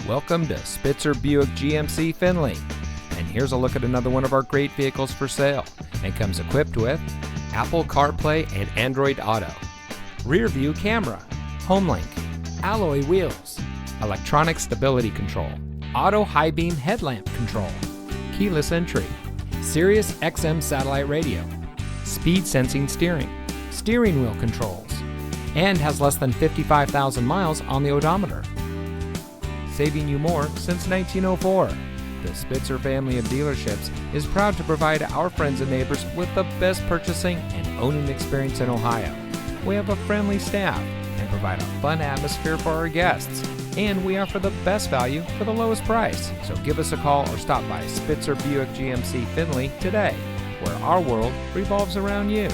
Welcome to Spitzer Buick GMC Findlay. And here's a look at another one of our great vehicles for sale. And comes equipped with Apple CarPlay and Android Auto, rear view camera, HomeLink, alloy wheels, electronic stability control, auto high beam headlamp control, keyless entry, Sirius XM satellite radio, speed sensing steering wheel controls, and has less than 55,000 miles on the odometer. Saving you more since 1904. The Spitzer family of dealerships is proud to provide our friends and neighbors with the best purchasing and owning experience in Ohio. We have a friendly staff and provide a fun atmosphere for our guests. And we offer the best value for the lowest price. So give us a call or stop by Spitzer Buick GMC Findlay today, where our world revolves around you.